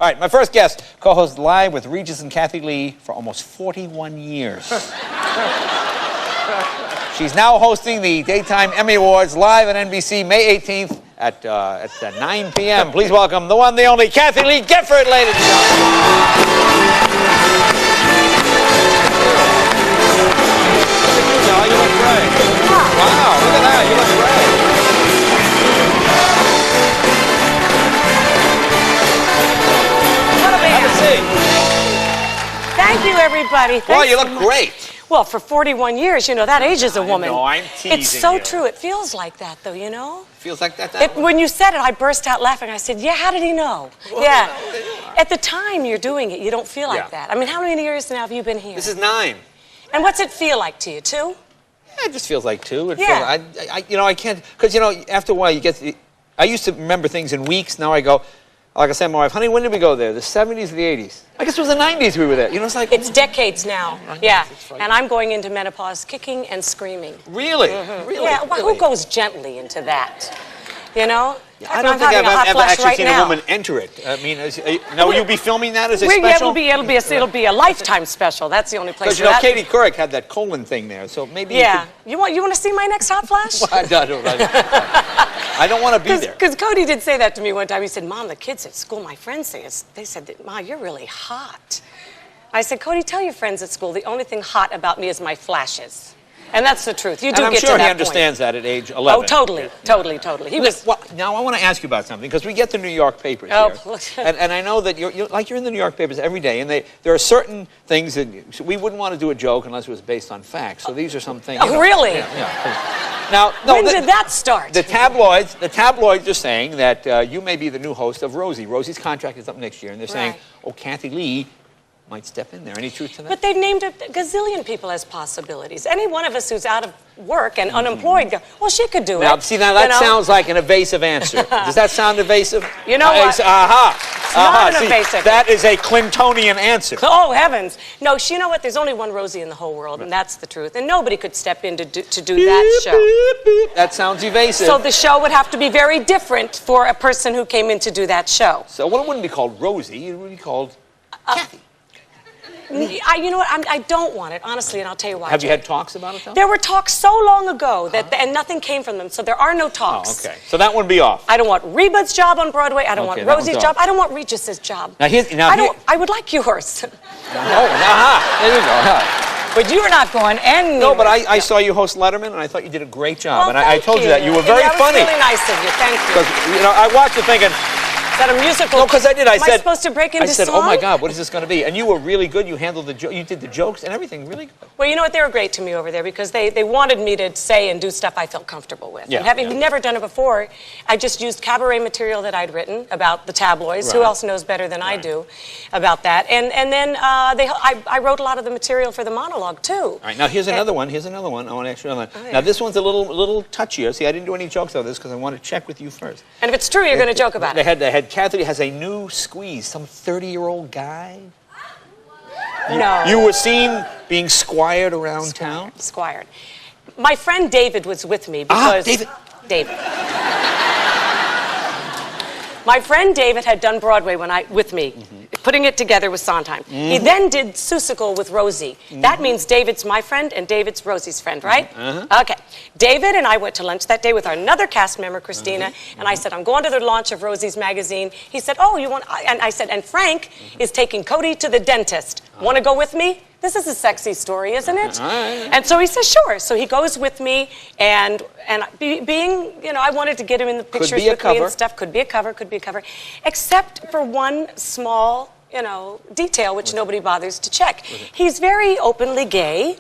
All right, my first guest, co-host live with Regis and Kathie Lee for almost 41 years. She's now hosting the Daytime Emmy Awards live on NBC May 18th at 9 p.m. Please welcome the one, the only, Kathie Lee Gifford, ladies and gentlemen. You look great. Wow, look at that, you look great. Have a seat. Thank you, everybody. Thanks Well, you look great. Well, for 41 years, you know, that ages a woman. No, I'm teasing It's so you. true. It feels like that, though, you know? Feels like that? When you said it, I burst out laughing. I said, yeah, how did he know? Well, yeah. At the time you're doing it, you don't feel like Yeah. that. I mean, how many years now have you been here? This is 9. And what's it feel like to you, 2? Yeah, it just feels like 2. It Yeah. feels, I can't, because, after a while you get, I used to remember things in weeks. Now I go, like I said to my wife, honey, when did we go there? The 70s or the 80s? I guess it was the 90s we were there. It's like... It's decades now. Yeah. And I'm going into menopause kicking and screaming. Really? Really? Yeah, well, Really? who goes gently into that? You know? I don't think I've ever actually seen a woman enter it. I mean, now will you be filming that as a special? Yeah, it'll be a lifetime special. That's the only place. Because Katie Couric had that colon thing there, so maybe. Yeah. You want to see my next hot flash? I don't want to be there. Because Cody did say that to me one time. He said, "Mom, the kids at school, my friends say they said that, Ma, you're really hot." I said, "Cody, tell your friends at school the only thing hot about me is my flashes." And that's the truth. You do and get to I'm that sure he point. understands that at age 11. Oh, totally. He was. Well, now I want to ask you about something because we get the New York papers here, and I know that you're in the New York papers every day, and there are certain things that we wouldn't want to do a joke unless it was based on facts. So these are some things. Oh, really? Yeah. Now, no, when did that start? The tabloids are saying that you may be the new host of Rosie. Rosie's contract is up next year, and they're saying, "Oh, Kathie Lee might step in there." Any truth to that? But they've named a gazillion people as possibilities. Any one of us who's out of work and unemployed, well, she could do it. Now, see, that sounds like an evasive answer. Does that sound evasive? You know what? Not an evasive. That is a Clintonian answer. Oh, heavens. No, you know what? There's only one Rosie in the whole world, and that's the truth. And nobody could step in to do that show. That sounds evasive. So the show would have to be very different for a person who came in to do that show. So it wouldn't be called Rosie. It would be called Kathie. You know what? I don't want it, honestly, and I'll tell you why. Have you had talks about it, though? There were talks so long ago and nothing came from them, so there are no talks. Oh, okay. So that would be off. I don't want Reba's job on Broadway. I don't want Rosie's job. I don't want Regis's job. I would like yours. There you go. But you're not going anywhere. No, but I saw you host Letterman, and I thought you did a great job. Well, and I told you that. You were very funny. That was really nice of you. Thank you. Because, I watched it thinking... Is that a musical? No, because I did. Am I supposed to break into song? oh my God, what is this going to be? And you were really good. You handled you did the jokes and everything really good. Well, you know what? They were great to me over there because they wanted me to say and do stuff I felt comfortable with. Yeah, and having never done it before, I just used cabaret material that I'd written about the tabloids. Right. Who else knows better than I do about that? And then I wrote a lot of the material for the monologue too. All right, now here's another one. I want to ask you another one. Oh, yeah. Now this one's a little touchier. See, I didn't do any jokes on this because I want to check with you first. And if it's true, you're going to joke about it. They had Kathie has a new squeeze, some 30-year-old guy. No. You were seen being squired around town? Squired. My friend David was with me because... David. My friend David had done Broadway with me, putting it together with Sondheim. He then did Seussical with Rosie. That means David's my friend and David's Rosie's friend, right? Okay. David and I went to lunch that day with our another cast member, Christina, and I said, I'm going to the launch of Rosie's magazine. He said, oh, you want... And I said, and Frank is taking Cody to the dentist. Want to go with me? This is a sexy story, isn't it? And so he says, sure. So he goes with me, and being, I wanted to get him in the pictures with me and stuff. Could be a cover, except for one small, detail which nobody bothers to check. He's very openly gay.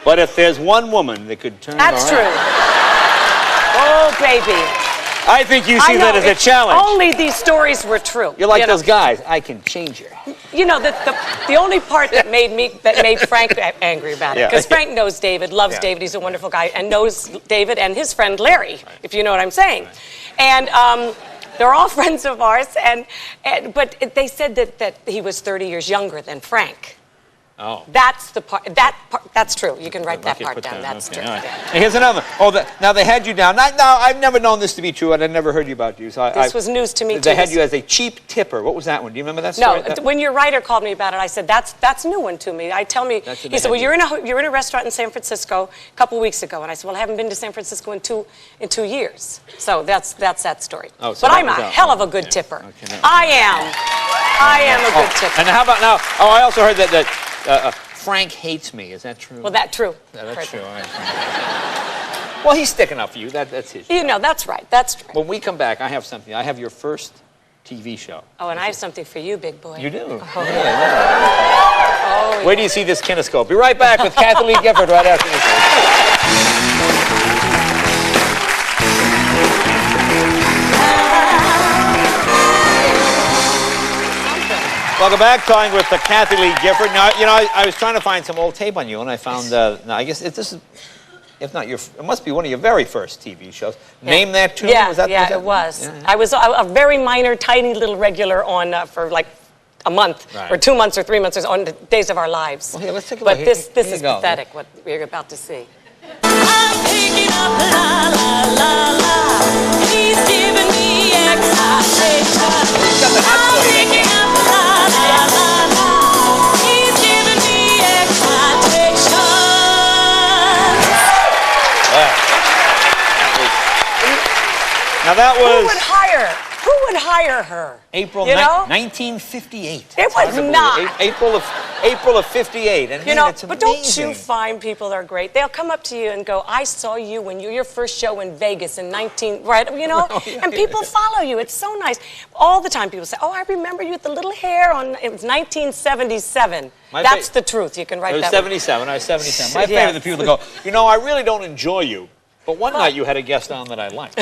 But if there's one woman that could turn That's it around. True. Oh, baby. I think you see that as a challenge. Only these stories were true. You're like those guys. I can change her. The only part that made Frank angry about it, because Frank knows David, loves David, he's a wonderful guy, and knows David and his friend Larry, if you know what I'm saying. And they're all friends of ours, but they said that he was 30 years younger than Frank. Oh. That's the part. That's true. You can write that part down. That's true. Right. Yeah. And here's another. Now they had you down. Now I've never known this to be true, and I never heard you about you. So this was news to me too. They had you as a cheap tipper. What was that one? Do you remember that story? No. When your writer called me about it, I said that's a new one to me. He said, well, you're in a restaurant in San Francisco a couple weeks ago, and I said, well, I haven't been to San Francisco in two years. So that's that story. Oh, so but I'm a hell of a good tipper. Okay, no. I am a good tipper. And how about now? Oh, I also heard that Frank hates me. Is that true? Well, that's true. Yeah, that's true. All right. Well, he's sticking up for you. That's his. That's right. That's true. When we come back, I have something. I have your first TV show. Oh, and I have something for you, big boy. You do? Oh, yeah. Where do you see this kinescope? Be right back with Kathie Lee Gifford right after this. Welcome back, talking with Kathie Lee Gifford. Now, I was trying to find some old tape on you, and I found, I guess this is, if not it must be one of your very first TV shows. Yeah. Name That Tune? Yeah, was that, it was. Yeah. I was a very minor, tiny little regular on for like a month, or 2 months, or 3 months, on the Days of Our Lives. Well, here, let's take a look. look. But this is pathetic, what we're about to see. I'm picking up la la la la. He's giving me excitation. I'm picking up la la la la. He's giving me excitation. Now that was. Who would hire her? April 1958. It was not. April of 58. And it's but don't you find people that are great? They'll come up to you and go, I saw you when your first show in Vegas in and people follow you. It's so nice. All the time people say, oh, I remember you with the little hair it was 1977. That's the truth. You can write that. It was 77. I was 77. My favorite, the people that go, I really don't enjoy you, but one night you had a guest on that I liked.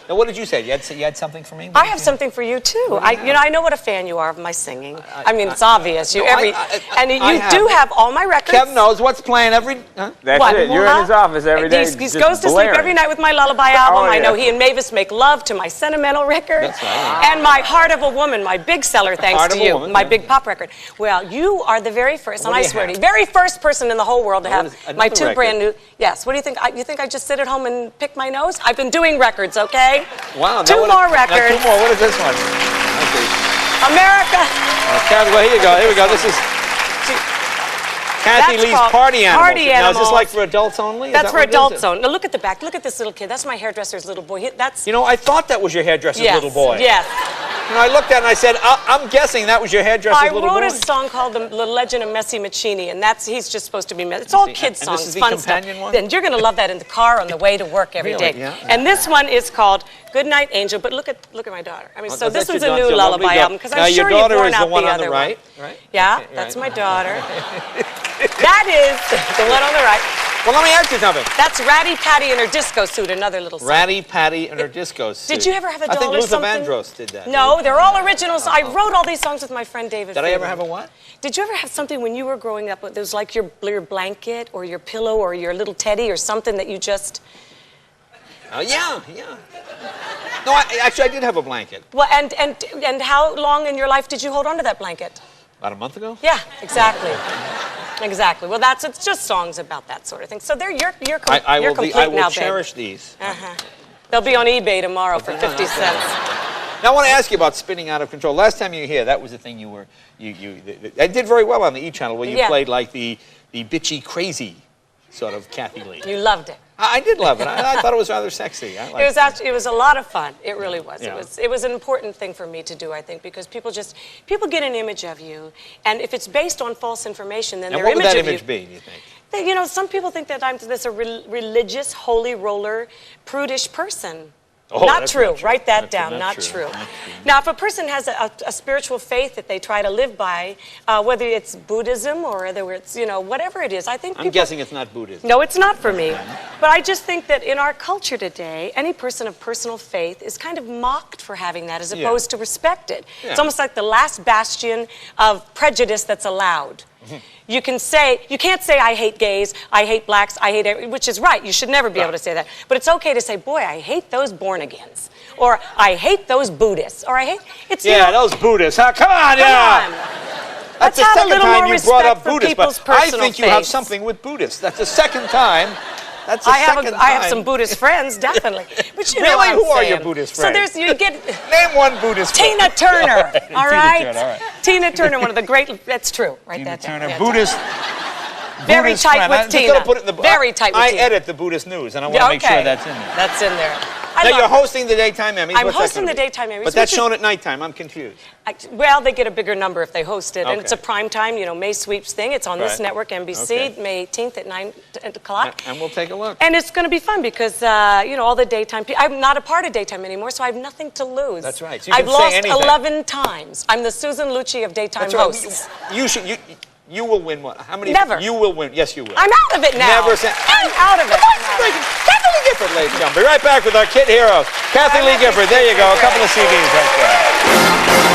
Now, what did you say? You had something for me? I have something for you too. I know what a fan you are of my singing. It's obvious. You do have all my records. Kevin knows what's playing every. That's it. You're in his office every day. He goes to sleep every night with my lullaby album. I know he and Mavis make love to my sentimental record. That's right. And my Heart of a Woman, my big seller, thanks to you, my big pop record. Well, you are the very first, and I swear to you, very first person in the whole world to have my two brand new. Yes. What do you think? You think I just sit at home and pick my nose? I've been doing records, okay? Wow. Two more records. 2 more. What is this one? Okay. America. Well, here you go. Here we go. This is Kathie Lee's Party Animals. Party Animals. Now, is this like for adults only? That's for adults only. Now, look at the back. Look at this little kid. That's my hairdresser's little boy. I thought that was your hairdresser's little boy. Yes. I looked at it and I said, I'm guessing that was your hairdresser's little boy. I wrote a song called The Legend of Messy Maccini, and he's just supposed to be messy. It's all kids' songs, this is the fun companion stuff. one? Then you're going to love that in the car on the way to work every day. Yeah. And this one is called Good Night Angel, but look at my daughter. So this one's a new lullaby album, because I'm sure you've worn out the other one. Right? Yeah, okay, that's my daughter. That is the one on the right. Well, let me ask you something. That's Ratty Patty in her disco suit, another little song. Ratty Patty in her disco suit. Did you ever have a doll I think or Luther something? Vandross did that. No, they're all originals. I wrote all these songs with my friend David. Did I ever have a what? Did you ever have something when you were growing up that was like your blanket or your pillow or your little teddy or something that you just... Yeah. No, actually, I did have a blanket. Well, and how long in your life did you hold on to that blanket? About a month ago? Yeah, exactly. Exactly. Well, it's just songs about that sort of thing. So you're complete now, babe. I will cherish these. They'll be on eBay tomorrow for 50 cents. Now, I want to ask you about Spinning Out of Control. Last time you were here, that was the thing I did very well on the E! channel, where you played like the bitchy, crazy sort of Kathie Lee. You loved it. I did love it. I thought it was rather sexy. It was a lot of fun. It really was. Yeah. It was an important thing for me to do, I think, because people get an image of you, and if it's based on false information, then their image of you... And what would that image be, do you think? Some people think that I'm this religious, holy roller, prudish person. Oh, not true. Write that that's down. Not true. Not true. Now, if a person has a spiritual faith that they try to live by, whether it's Buddhism or whether it's, whatever it is, I think I'm guessing it's not Buddhism. No, it's not for me. But I just think that in our culture today, any person of personal faith is kind of mocked for having that as opposed to respected. Yeah. It's almost like the last bastion of prejudice that's allowed. You can't say, I hate gays, I hate blacks, I hate, which is right. You should never be able to say that. But it's okay to say, boy, I hate those born-agains. Or, I hate those Buddhists. Or, I hate, those Buddhists, huh? Come on, Come on. That's the have a second little time more you brought up respect for Buddhists, people's but I personal think you have faiths. something with Buddhists. That's the second time. That's the I second time. have some Buddhist friends, definitely. But you know Really? what I'm Who are saying. your Buddhist friends? So there's you get Name one Buddhist friend. Tina Turner. All right. Turner, all right. Tina Turner, one of the great. That's true. Right. Tina That's Turner, yeah, Buddhist. Very Buddhist tight friend. with I'm just Tina. gonna put it in the, Very tight with I Tina. edit the Buddhist news, and I want to Yeah, make sure okay. that's in there. That's in there. I Now love you're it. hosting the Daytime Emmys. I'm What's that hosting gonna the be? Daytime Emmys, But that's which is- shown at nighttime. I'm confused. Well, they get a bigger number if they host it, and it's a Okay. prime time, May sweeps thing. It's on this Right. network, NBC, Okay. May 18th at 9 o'clock. And we'll take a look. And it's going to be fun because, all the daytime people. I'm not a part of daytime anymore, so I have nothing to lose. That's right. So you I've can say lost anything. 11 times. I'm the Susan Lucci of daytime That's right. hosts. You will win what? How many? Never. You will win. Yes, you will. I'm out of it now. Never say. I'm out of it. Kathie Lee Gifford, ladies and gentlemen. Be right back with our kid heroes. Kathie Lee Gifford. There you go. A couple of CDs right there.